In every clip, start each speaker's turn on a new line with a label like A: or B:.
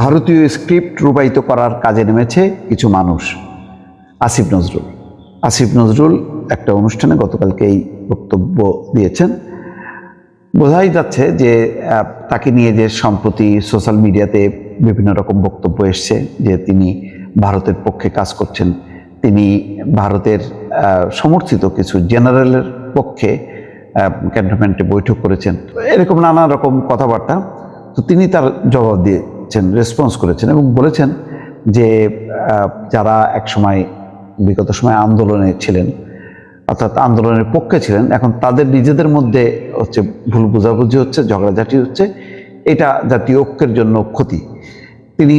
A: ভারতীয় স্ক্রিপ্ট রূপায়িত করার কাজে নেমেছে কিছু মানুষ। আসিফ নজরুল একটা অনুষ্ঠানে গতকালকে এই বক্তব্য দিয়েছেন। বোঝাই যাচ্ছে যে তাকে নিয়ে যে সম্প্রতি সোশ্যাল মিডিয়াতে বিভিন্ন রকম বক্তব্য এসছে যে তিনি ভারতের পক্ষে কাজ করছেন, তিনি ভারতের সমর্থিত কিছু জেনারেলের পক্ষে ক্যান্টনমেন্টে বৈঠক করেছেন, এরকম নানা রকম কথাবার্তা। তো তিনি তার জবাব দিয়েছেন, রেসপন্স করেছেন এবং বলেছেন যে যারা একসময় বিগত সময় আন্দোলনে ছিলেন, অর্থাৎ আন্দোলনের পক্ষে ছিলেন, এখন তাদের নিজেদের মধ্যে হচ্ছে ভুল বোঝাবুঝি হচ্ছে, ঝগড়াঝাটি হচ্ছে, এটা জাতীয় ঐক্যের জন্য ক্ষতি। তিনি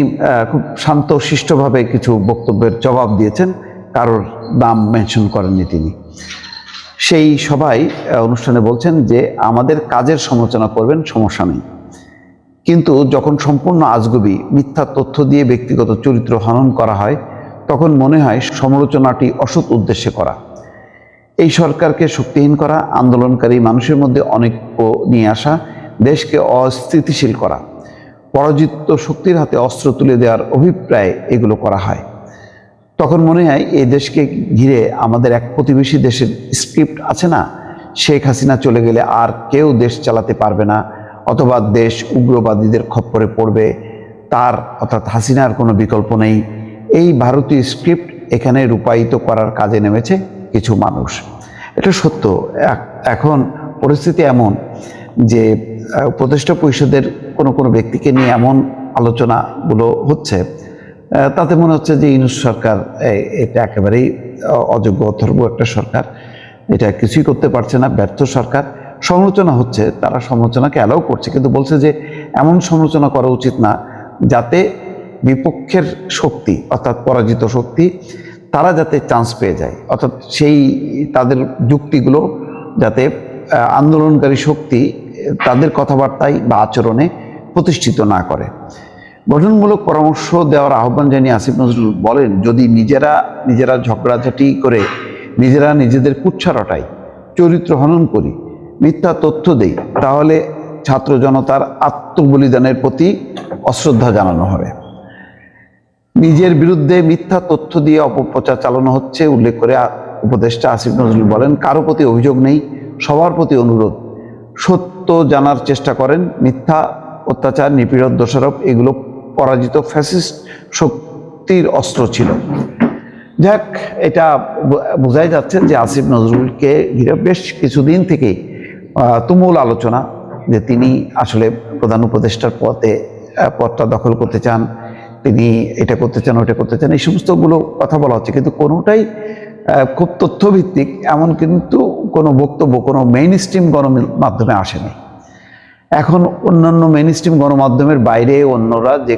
A: খুব শান্ত শিষ্টভাবে কিছু বক্তব্যের জবাব দিয়েছেন, কারোর নাম মেনশন করেননি তিনি। সেই সবাই অনুষ্ঠানে বলছেন যে আমাদের কাজের সমালোচনা করবেন, সমস্যা নেই, কিন্তু যখন সম্পূর্ণ আজগুবি মিথ্যা তথ্য দিয়ে ব্যক্তিগত চরিত্র হনন করা হয় তখন মনে হয় সমালোচনাটি অসৎ উদ্দেশ্যে করা। এই সরকারকে শক্তিহীন করা, আন্দোলনকারী মানুষের মধ্যে অনৈক্য নিয়ে আসা, দেশকে অস্থিতিশীল করা, পরাজিত শক্তির হাতে অস্ত্র তুলে দেওয়ার অভিপ্রায়ে এগুলো করা হয়। তখন মনে হয় এই দেশকে ঘিরে আমাদের এক প্রতিবেশী দেশের স্ক্রিপ্ট আছে না, শেখ হাসিনা চলে গেলে আর কেউ দেশ চালাতে পারবে না, অথবা দেশ উগ্রবাদীদের খপ্পরে পড়বে, তার অর্থাৎ হাসিনার কোনো বিকল্প নেই। এই ভারতীয় স্ক্রিপ্ট এখানে রূপায়িত করার কাজে নেমেছে কিছু মানুষ। এটা সত্য। এখন পরিস্থিতি এমন যে উপদেষ্টা পরিষদের কোনো ব্যক্তিকে নিয়ে এমন আলোচনাগুলো হচ্ছে, তাতে মনে হচ্ছে যে ইউনূস সরকার এটা একেবারেই অযোগ্য অথর্ব একটা সরকার, এটা কিছুই করতে পারছে না, ব্যর্থ সরকার। সমালোচনা হচ্ছে, তারা সমালোচনাকে অ্যালাউ করছে, কিন্তু বলছে যে এমন সমালোচনা করা উচিত না যাতে বিপক্ষের শক্তি অর্থাৎ পরাজিত শক্তি তারা যাতে চান্স পেয়ে যায়, অর্থাৎ সেই তাদের যুক্তিগুলো যাতে আন্দোলনকারী শক্তি তাদের কথাবার্তায় বা আচরণে প্রতিষ্ঠিত না করে। গঠনমূলক পরামর্শ দেওয়ার আহ্বান জানিয়ে আসিফ নজরুল বলেন, যদি নিজেরা ঝগড়াঝাটি করে নিজেরা নিজেদের কুৎসা রটাই, চরিত্র হনন করি, মিথ্যা তথ্য দেই, তাহলে ছাত্র জনতার আত্মবলিদানের প্রতি অশ্রদ্ধা জানানো হবে। নিজের বিরুদ্ধে মিথ্যা তথ্য দিয়ে অপপ্রচার চালানো হচ্ছে উল্লেখ করে উপদেষ্টা আসিফ নজরুল বলেন, কারো প্রতি অভিযোগ নেই, সবার প্রতি অনুরোধ, সত্য জানার চেষ্টা করেন। মিথ্যা, অত্যাচার, নিপীড়ন, দোষারোপ এগুলো পরাজিত ফ্যাসিস্ট শক্তির অস্ত্র ছিল। যাক, এটা বোঝাই যাচ্ছে যে আসিফ নজরুলকে ঘিরে বেশ কিছুদিন থেকেই তুমুল আলোচনা, যে তিনি আসলে প্রধান উপদেষ্টার পদটা দখল করতে চান, তিনি এটা করতে চান, ওটা করতে চান, এই সমস্তগুলো কথা বলা হচ্ছে, কিন্তু কোনোটাই খুব তথ্যভিত্তিক এমন কিন্তু কোনো বক্তব্য কোনো মেইন স্ট্রিম গণমাধ্যমে আসেনি। এখন অন্যান্য মেইন স্ট্রিম গণমাধ্যমের বাইরে অন্যরা যে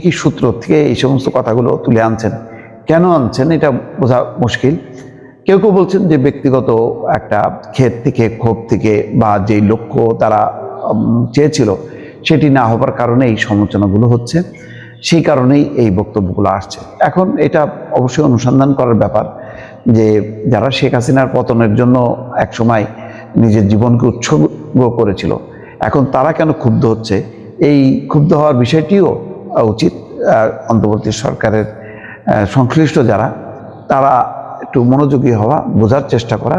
A: কী সূত্র থেকে এই সমস্ত কথাগুলো তুলে আনছেন, কেন আনছেন এটা বোঝা মুশকিল। কেউ বলছেন যে ব্যক্তিগত একটা ক্ষেত থেকে, ক্ষোভ থেকে, বা যেই লক্ষ্য তারা চেয়েছিল সেটি না হবার কারণে এই সমালোচনাগুলো হচ্ছে, সেই কারণেই এই বক্তব্যগুলো আসছে। এখন এটা অবশ্যই অনুসন্ধান করার ব্যাপার যে যারা শেখ হাসিনার পতনের জন্য একসময় নিজের জীবনকে উৎসর্গ করেছিল, এখন তারা কেন ক্ষুব্ধ হচ্ছে, এই ক্ষুব্ধ হওয়ার বিষয়টিও উচিত অন্তর্বর্তী সরকারের সংশ্লিষ্ট যারা, তারা একটু মনোযোগী হওয়া, বোঝার চেষ্টা করা,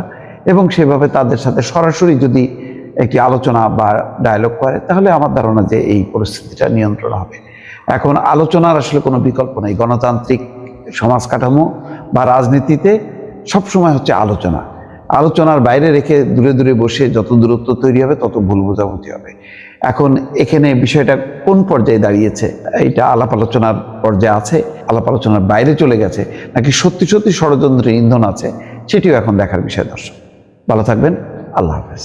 A: এবং সেভাবে তাদের সাথে সরাসরি যদি একটি আলোচনা বা ডায়ালগ করে, তাহলে আমার ধারণা যে এই পরিস্থিতিটা নিয়ন্ত্রণ হবে। এখন আলোচনার আসলে কোনো বিকল্প নেই। গণতান্ত্রিক সমাজ কাঠামো বা রাজনীতিতে সবসময় হচ্ছে আলোচনার বাইরে রেখে দূরে দূরে বসে যত দূরত্ব তৈরি হবে তত ভুল বোঝাবুঝি হবে। এখন এখানে বিষয়টা কোন পর্যায়ে দাঁড়িয়েছে, এইটা আলাপ আলোচনার পর্যায়ে আছে, আলাপ আলোচনার বাইরে চলে গেছে, নাকি সত্যি সত্যি ষড়যন্ত্রের ইন্ধন আছে, সেটিও এখন দেখার বিষয়। দর্শক ভালো থাকবেন, আল্লাহ হাফেজ।